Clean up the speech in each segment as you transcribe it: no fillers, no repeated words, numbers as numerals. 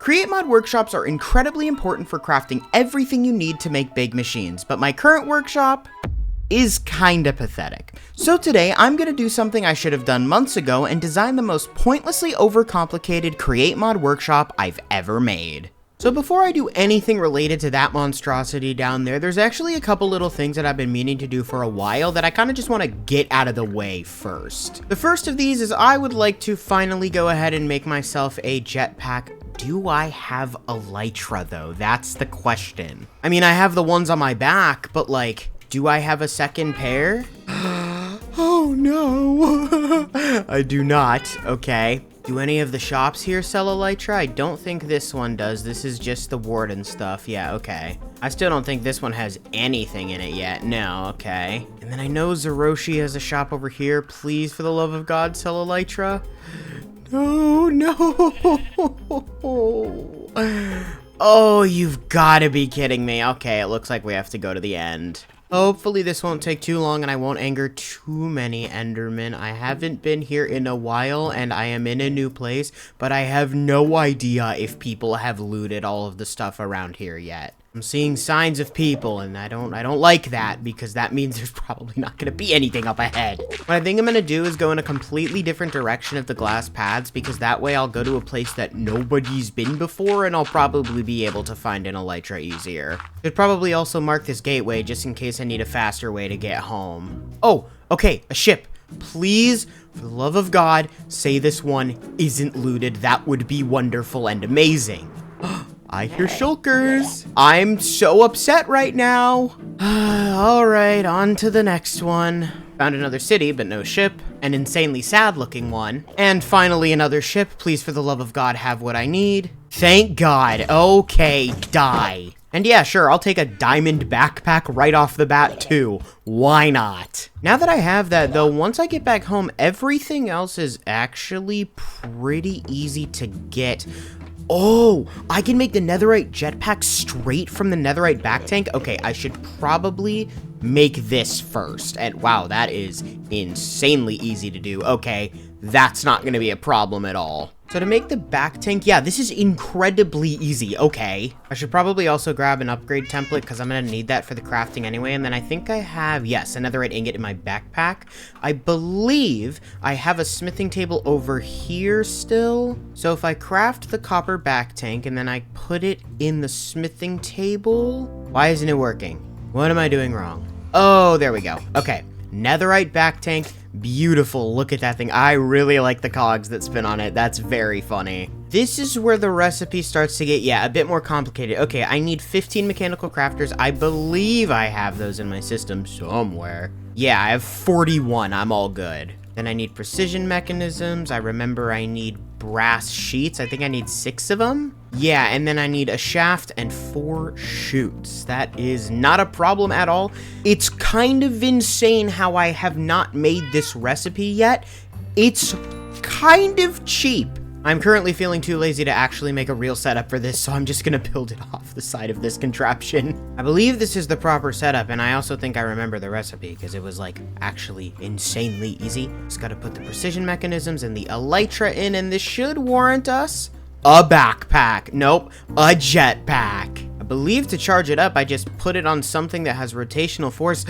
Create mod workshops are incredibly important for crafting everything you need to make big machines, but my current workshop is kinda pathetic. So today, I'm gonna do something I should have done months ago and design the most pointlessly overcomplicated create mod workshop I've ever made. So before I do anything related to that monstrosity down there, there's actually a couple little things that I've been meaning to do for a while that I kind of just want to get out of the way first. The first of these is I would like to finally go ahead and make myself a jetpack. Do I have elytra though? That's the question. I mean, I have the ones on my back, but like, do I have a second pair? Oh no, I do not. Okay. Do any of the shops here sell elytra? I don't think this one does. This is just the warden stuff. Yeah, okay. I still don't think this one has anything in it yet. No, okay. And then I know Zeroshi has a shop over here. Please, for the love of God, sell elytra. No. Oh, you've got to be kidding me. Okay, it looks like we have to go to the end. Hopefully this won't take too long and I won't anger too many Endermen. I haven't been here in a while and I am in a new place, but I have no idea if people have looted all of the stuff around here yet. I'm seeing signs of people and I don't like that because that means there's probably not going to be anything up ahead. What I think I'm going to do is go in a completely different direction of the glass paths because that way I'll go to a place that nobody's been before and I'll probably be able to find an elytra easier. Should probably also mark this gateway just in case I need a faster way to get home. Oh, okay, a ship. Please, for the love of God, say this one isn't looted. That would be wonderful and amazing. I hear shulkers. I'm so upset right now. All right, on to the next one. Found another city, but no ship. An insanely sad looking one. And finally another ship. Please, for the love of God, have what I need. Thank God. Okay, die. And yeah, sure, I'll take a diamond backpack right off the bat too. Why not? Now that I have that though, once I get back home, everything else is actually pretty easy to get. Oh, I can make the netherite jetpack straight from the netherite back tank? Okay, I should probably make this first. And wow, that is insanely easy to do. Okay, that's not going to be a problem at all. So to make the back tank, yeah, this is incredibly easy. Okay. I should probably also grab an upgrade template because I'm going to need that for the crafting anyway. And then I think I have, yes, a netherite ingot in my backpack. I believe I have a smithing table over here still. So if I craft the copper back tank and then I put it in the smithing table, why isn't it working? What am I doing wrong? Oh, there we go. Okay. Netherite back tank. Beautiful. Look at that thing. I really like the cogs that spin on it. That's very funny. This is where the recipe starts to get, yeah, a bit more complicated. Okay, I need 15 mechanical crafters. I believe I have those in my system somewhere. Yeah, I have 41. I'm all good. Then I need precision mechanisms. I remember I need brass sheets. I think I need 6 of them. Yeah, and then I need a shaft and 4 chutes. That is not a problem at all. It's kind of insane how I have not made this recipe yet. It's kind of cheap. I'm currently feeling too lazy to actually make a real setup for this, so I'm just gonna build it off the side of this contraption. I believe this is the proper setup, and I also think I remember the recipe, because it was, like, actually insanely easy. Just gotta put the precision mechanisms and the elytra in, and this should warrant us a backpack. Nope, a jetpack. I believe to charge it up, I just put it on something that has rotational force.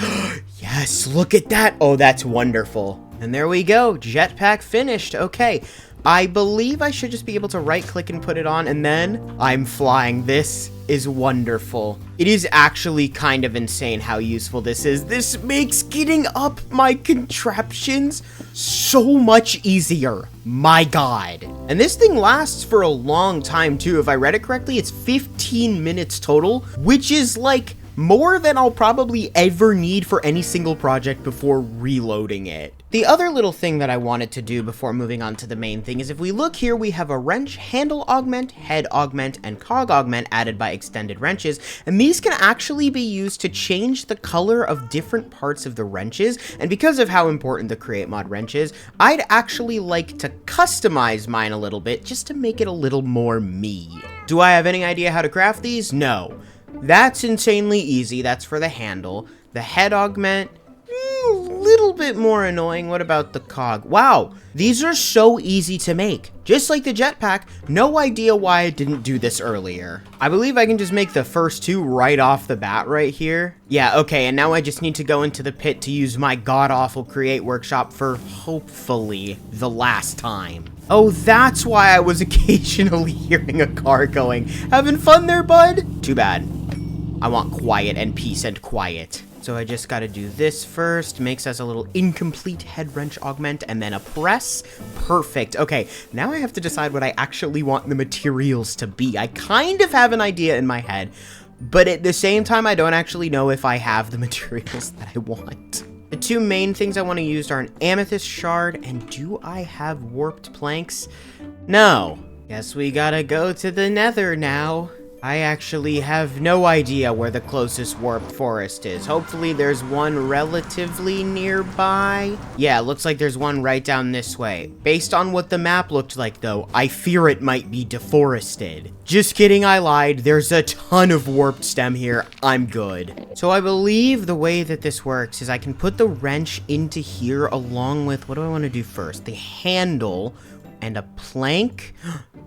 Yes, look at that. Oh, that's wonderful. And there we go, jetpack finished. Okay. I believe I should just be able to right click and put it on and then I'm flying. This is wonderful. It is actually kind of insane how useful this is. This makes getting up my contraptions so much easier. My God. And this thing lasts for a long time too. If I read it correctly, it's 15 minutes total, which is like more than I'll probably ever need for any single project before reloading it. The other little thing that I wanted to do before moving on to the main thing is if we look here, we have a wrench, handle augment, head augment, and cog augment added by extended wrenches, and these can actually be used to change the color of different parts of the wrenches, and because of how important the create mod wrench is, I'd actually like to customize mine a little bit just to make it a little more me. Do I have any idea how to craft these? No. That's insanely easy. That's for the handle. The head augment, little bit more annoying. What about the cog? Wow, these are so easy to make. Just like the jetpack, no idea why I didn't do this earlier. I believe I can just make the first two right off the bat right here. Yeah, okay, and now I just need to go into the pit to use my god-awful create workshop for hopefully the last time. Oh, that's why I was occasionally hearing a car going. Having fun there, bud? Too bad. I want quiet and peace and quiet. So I just gotta do this first, makes us a little incomplete head wrench augment, and then a press. Perfect. Okay, now I have to decide what I actually want the materials to be. I kind of have an idea in my head, but at the same time, I don't actually know if I have the materials that I want. The two main things I want to use are an amethyst shard, and do I have warped planks? No. Guess we gotta go to the nether now. I actually have no idea where the closest warped forest is. Hopefully there's one relatively nearby. Yeah, it looks like there's one right down this way. Based on what the map looked like, though, I fear it might be deforested. Just kidding, I lied. There's a ton of warped stem here. I'm good. So I believe the way that this works is I can put the wrench into here along with, what do I want to do first? The handle and a plank.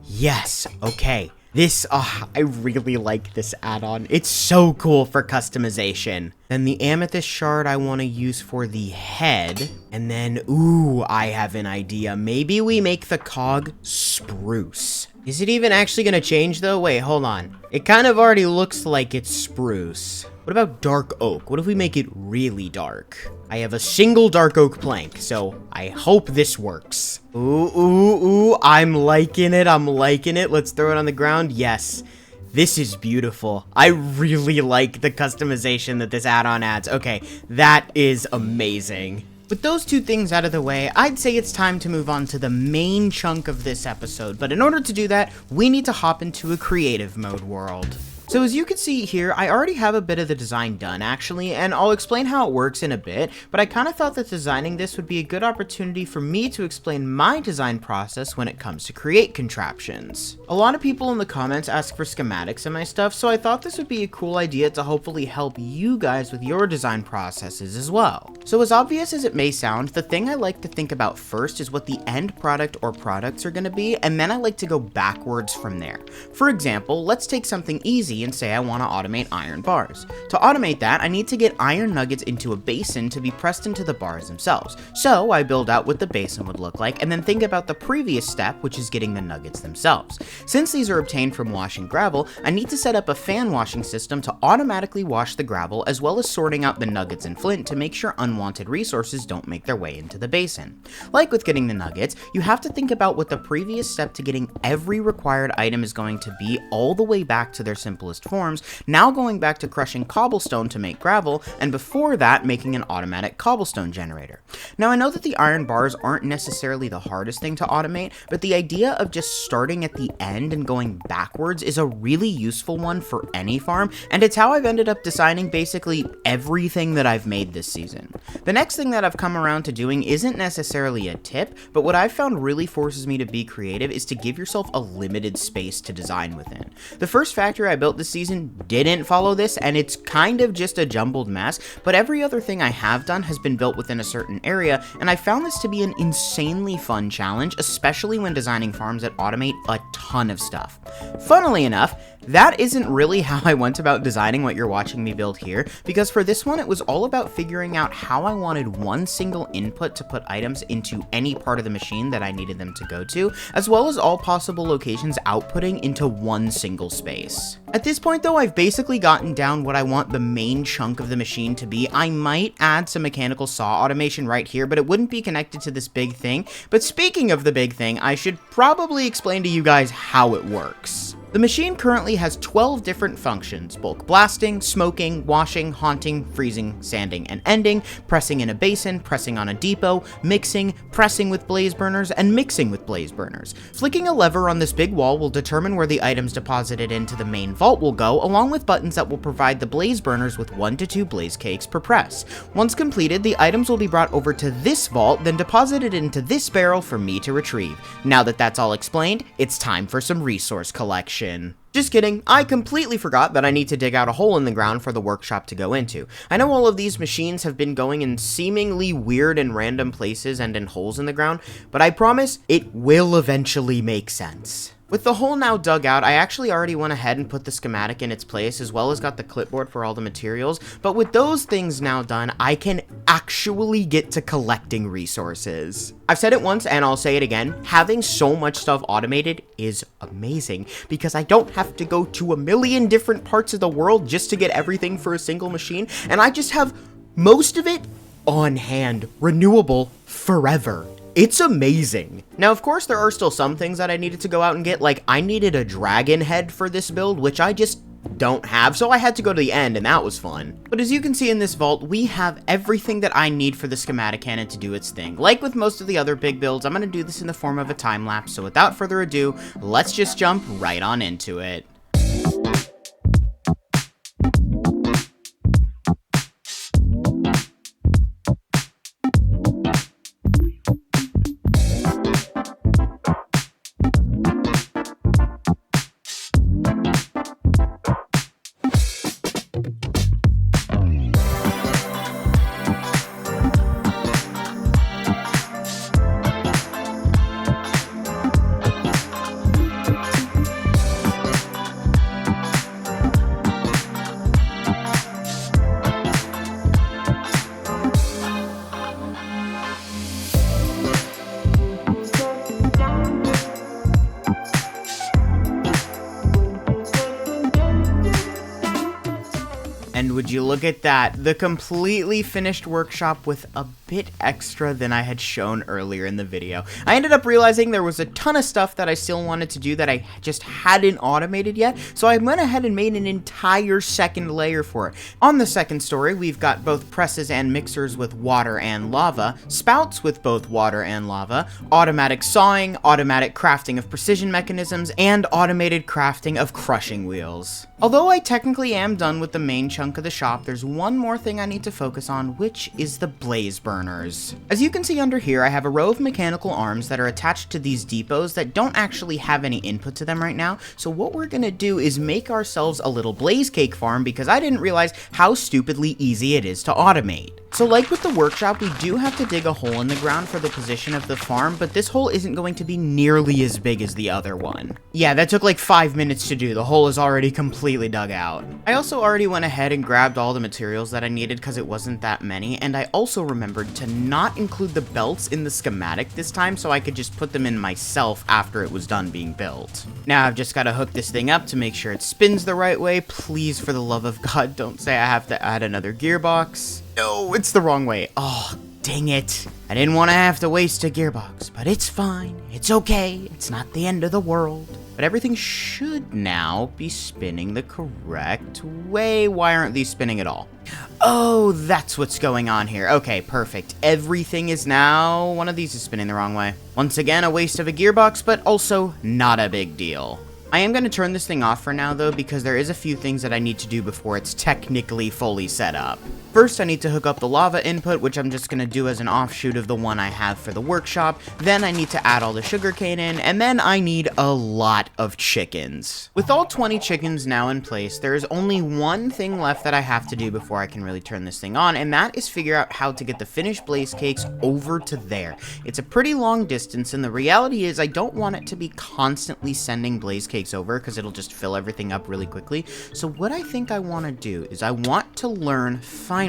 Yes, okay. I really like this add-on. It's so cool for customization. Then the amethyst shard I want to use for the head. And then, ooh, I have an idea. Maybe we make the cog spruce. Is it even actually going to change, though? Wait, hold on. It kind of already looks like it's spruce. What about dark oak? What if we make it really dark? I have a single dark oak plank, so I hope this works. Ooh, ooh, ooh, I'm liking it, I'm liking it. Let's throw it on the ground. Yes, this is beautiful. I really like the customization that this add-on adds. Okay, that is amazing. With those two things out of the way, I'd say it's time to move on to the main chunk of this episode, but in order to do that, we need to hop into a creative mode world. So as you can see here, I already have a bit of the design done actually, and I'll explain how it works in a bit, but I kind of thought that designing this would be a good opportunity for me to explain my design process when it comes to create contraptions. A lot of people in the comments ask for schematics and my stuff, so I thought this would be a cool idea to hopefully help you guys with your design processes as well. So as obvious as it may sound, the thing I like to think about first is what the end product or products are going to be, and then I like to go backwards from there. For example, let's take something easy and say I want to automate iron bars. To automate that, I need to get iron nuggets into a basin to be pressed into the bars themselves. So I build out what the basin would look like and then think about the previous step, which is getting the nuggets themselves. Since these are obtained from washing gravel, I need to set up a fan washing system to automatically wash the gravel, as well as sorting out the nuggets and flint to make sure unwanted resources don't make their way into the basin. Like with getting the nuggets, you have to think about what the previous step to getting every required item is going to be all the way back to their simplest forms, now going back to crushing cobblestone to make gravel, and before that making an automatic cobblestone generator. Now I know that the iron bars aren't necessarily the hardest thing to automate, but the idea of just starting at the end and going backwards is a really useful one for any farm, and it's how I've ended up designing basically everything that I've made this season. The next thing that I've come around to doing isn't necessarily a tip, but what I've found really forces me to be creative is to give yourself a limited space to design within. The first factory I built this season didn't follow this, and it's kind of just a jumbled mess, but every other thing I have done has been built within a certain area, and I found this to be an insanely fun challenge, especially when designing farms that automate a ton of stuff. Funnily enough, that isn't really how I went about designing what you're watching me build here, because for this one it was all about figuring out how I wanted one single input to put items into any part of the machine that I needed them to go to, as well as all possible locations outputting into one single space. At this point though, I've basically gotten down what I want the main chunk of the machine to be. I might add some mechanical saw automation right here, but it wouldn't be connected to this big thing. But speaking of the big thing, I should probably explain to you guys how it works. The machine currently has 12 different functions: bulk blasting, smoking, washing, haunting, freezing, sanding, and ending, pressing in a basin, pressing on a depot, mixing, pressing with blaze burners, and mixing with blaze burners. Flicking a lever on this big wall will determine where the items deposited into the main vault will go, along with buttons that will provide the blaze burners with 1 to 2 blaze cakes per press. Once completed, the items will be brought over to this vault, then deposited into this barrel for me to retrieve. Now that that's all explained, it's time for some resource collection. Just kidding, I completely forgot that I need to dig out a hole in the ground for the workshop to go into. I know all of these machines have been going in seemingly weird and random places and in holes in the ground, but I promise it will eventually make sense. With the hole now dug out, I actually already went ahead and put the schematic in its place, as well as got the clipboard for all the materials, but with those things now done, I can actually get to collecting resources. I've said it once and I'll say it again, having so much stuff automated is amazing, because I don't have to go to a million different parts of the world just to get everything for a single machine, and I just have most of it on hand, renewable forever. It's amazing. Now, of course, there are still some things that I needed to go out and get, like I needed a dragon head for this build, which I just don't have, so I had to go to the end, and that was fun. But as you can see in this vault, we have everything that I need for the schematic cannon to do its thing. Like with most of the other big builds, I'm going to do this in the form of a time lapse, so without further ado, let's just jump right on into it. And would you look at that, the completely finished workshop with a bit extra than I had shown earlier in the video. I ended up realizing there was a ton of stuff that I still wanted to do that I just hadn't automated yet, so I went ahead and made an entire second layer for it. On the second story, we've got both presses and mixers with water and lava, spouts with both water and lava, automatic sawing, automatic crafting of precision mechanisms, and automated crafting of crushing wheels. Although I technically am done with the main chunk of the shop, there's one more thing I need to focus on, which is the blaze burners. As you can see under here, I have a row of mechanical arms that are attached to these depots that don't actually have any input to them right now, so what we're gonna do is make ourselves a little blaze cake farm because I didn't realize how stupidly easy it is to automate. So like with the workshop, we do have to dig a hole in the ground for the position of the farm, but this hole isn't going to be nearly as big as the other one. Yeah, that took like 5 minutes to do. The hole is already completely dug out. I also already went ahead and grabbed all the materials that I needed because it wasn't that many, and I also remembered to not include the belts in the schematic this time so I could just put them in myself after it was done being built. Now I've just got to hook this thing up to make sure it spins the right way. Please, for the love of God, don't say I have to add another gearbox. No, it's the wrong way. Oh, dang it. I didn't want to have to waste a gearbox, but it's fine. It's okay. It's not the end of the world. But everything should now be spinning the correct way. Why aren't these spinning at all? Oh, that's what's going on here. Okay, perfect. Everything is now... One of these is spinning the wrong way. Once again, a waste of a gearbox, but also not a big deal. I am going to turn this thing off for now, though, because there is a few things that I need to do before it's technically fully set up. First, I need to hook up the lava input, which I'm just going to do as an offshoot of the one I have for the workshop. Then I need to add all the sugarcane in, and then I need a lot of chickens. With all 20 chickens now in place, there is only one thing left that I have to do before I can really turn this thing on, and that is figure out how to get the finished blaze cakes over to there. It's a pretty long distance, and the reality is I don't want it to be constantly sending blaze cakes over because it'll just fill everything up really quickly. So what I think I want to do is I want to learn finally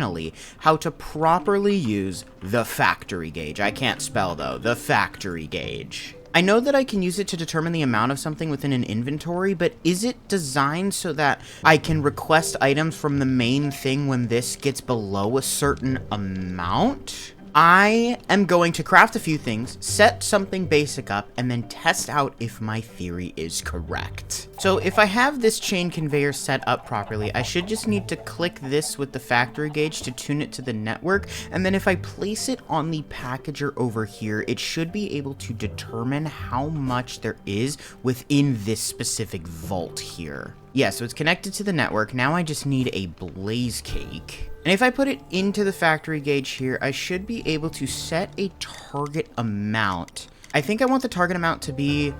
how to properly use the factory gauge. I can't spell though, the factory gauge. I know that I can use it to determine the amount of something within an inventory, but is it designed so that I can request items from the main thing when this gets below a certain amount? I am going to craft a few things, set something basic up, and then test out if my theory is correct. So if I have this chain conveyor set up properly, I should just need to click this with the factory gauge to tune it to the network, and then if I place it on the packager over here, it should be able to determine how much there is within this specific vault here. Yeah, so it's connected to the network. Now I just need a blaze cake. And if I put it into the factory gauge here, I should be able to set a target amount. I think I want the target amount to be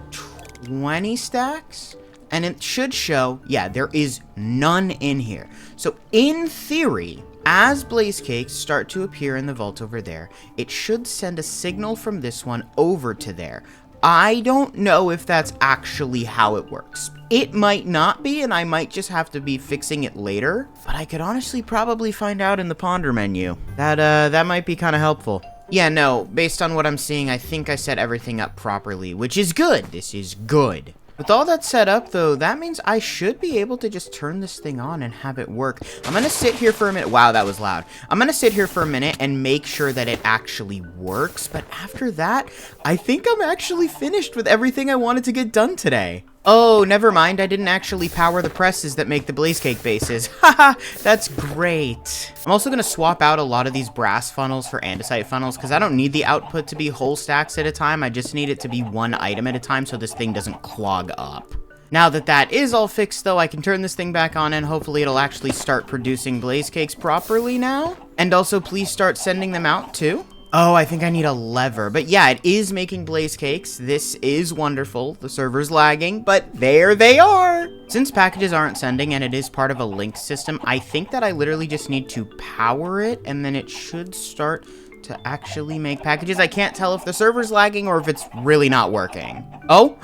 20 stacks. And it should show, yeah, there is none in here. So in theory, as blaze cakes start to appear in the vault over there, it should send a signal from this one over to there. I don't know if that's actually how it works. It might not be, and I might just have to be fixing it later, but I could honestly probably find out in the ponder menu. That might be kind of helpful. Yeah, no, based on what I'm seeing, I think I set everything up properly, which is good. This is good. With all that set up, though, that means I should be able to just turn this thing on and have it work. I'm gonna sit here for a minute. Wow, that was loud. I'm gonna sit here for a minute and make sure that it actually works. But after that, I think I'm actually finished with everything I wanted to get done today. Oh, never mind. I didn't actually power the presses that make the blaze cake bases. Haha, that's great. I'm also going to swap out a lot of these brass funnels for andesite funnels because I don't need the output to be whole stacks at a time. I just need it to be one item at a time so this thing doesn't clog up. Now that that is all fixed, though, I can turn this thing back on and hopefully it'll actually start producing blaze cakes properly now. And also, please start sending them out, too. Oh, I think I need a lever. But yeah, it is making blaze cakes. This is wonderful. The server's lagging, but there they are. Since packages aren't sending and it is part of a linked system, I think that I literally just need to power it and then it should start to actually make packages. I can't tell if the server's lagging or if it's really not working. Oh,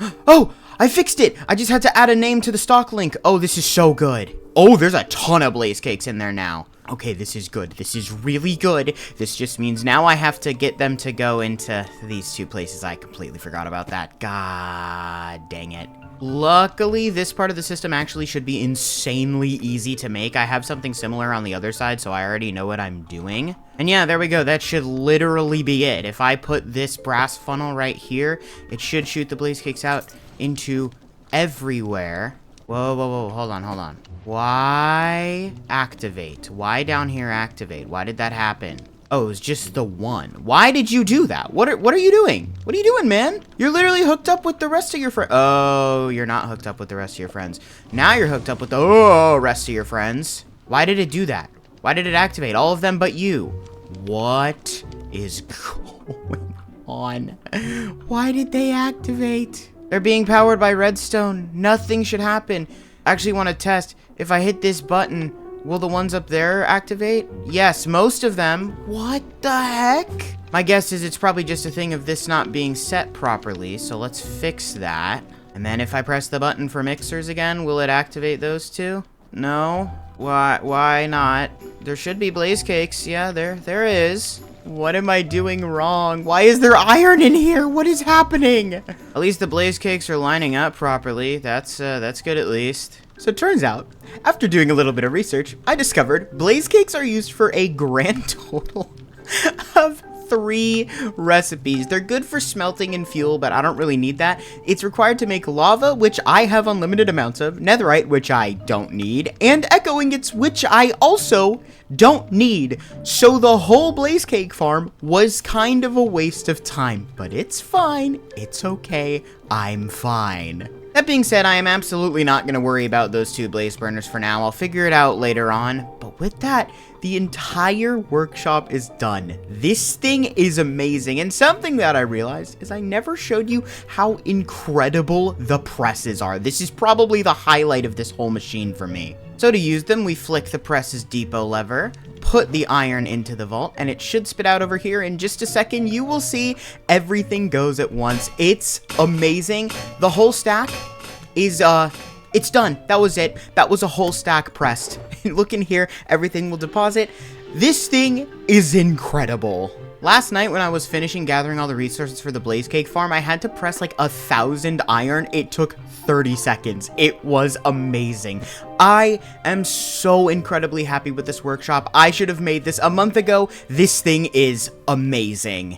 I fixed it. I just had to add a name to the stock link. Oh, this is so good. Oh, there's a ton of blaze cakes in there now. Okay, this is good. This is really good. This just means now I have to get them to go into these two places. I completely forgot about that. God dang it. Luckily, this part of the system actually should be insanely easy to make. I have something similar on the other side, so I already know what I'm doing. And yeah, there we go. That should literally be it. If I put this brass funnel right here, it should shoot the blaze cakes out into everywhere. Whoa, hold on. Why activate? Why down here activate? Why did that happen? Oh, it was just the one. Why did you do that? What are you doing? What are you doing, man? You're literally hooked up with the rest of your friends. Oh, you're not hooked up with the rest of your friends. Now you're hooked up with the rest of your friends. Why did it do that? Why did it activate? All of them but you. What is going on? Why did they activate? They're being powered by redstone. Nothing should happen. I actually want to test. If I hit this button, will the ones up there activate? Yes, most of them. What the heck? My guess is it's probably just a thing of this not being set properly, so let's fix that. And then if I press the button for mixers again, will it activate those two? No. Why not? There should be blaze cakes. Yeah, there is. What am I doing wrong? Why is there iron in here? What is happening? At least the blaze cakes are lining up properly. That's good at least. So it turns out, after doing a little bit of research, I discovered blaze cakes are used for a grand total of 3 recipes. They're good for smelting and fuel, but I don't really need that. It's required to make lava, which I have unlimited amounts of, netherite, which I don't need, and echo ingots, which I also don't need. So the whole blaze cake farm was kind of a waste of time, but it's fine. It's okay. I'm fine. That being said, I am absolutely not going to worry about those 2 blaze burners for now. I'll figure it out later on. But with that, the entire workshop is done. This thing is amazing. And something that I realized is I never showed you how incredible the presses are. This is probably the highlight of this whole machine for me. So to use them, we flick the presses depot lever, put the iron into the vault, and it should spit out over here in just a second. You will see everything goes at once. It's amazing. The whole stack is, it's done. That was it. That was a whole stack pressed. Look in here. Everything will deposit. This thing is incredible. Last night when I was finishing gathering all the resources for the blaze cake farm, I had to press like 1,000 iron. It took 30 seconds. It was amazing. I am so incredibly happy with this workshop. I should have made this a month ago. This thing is amazing.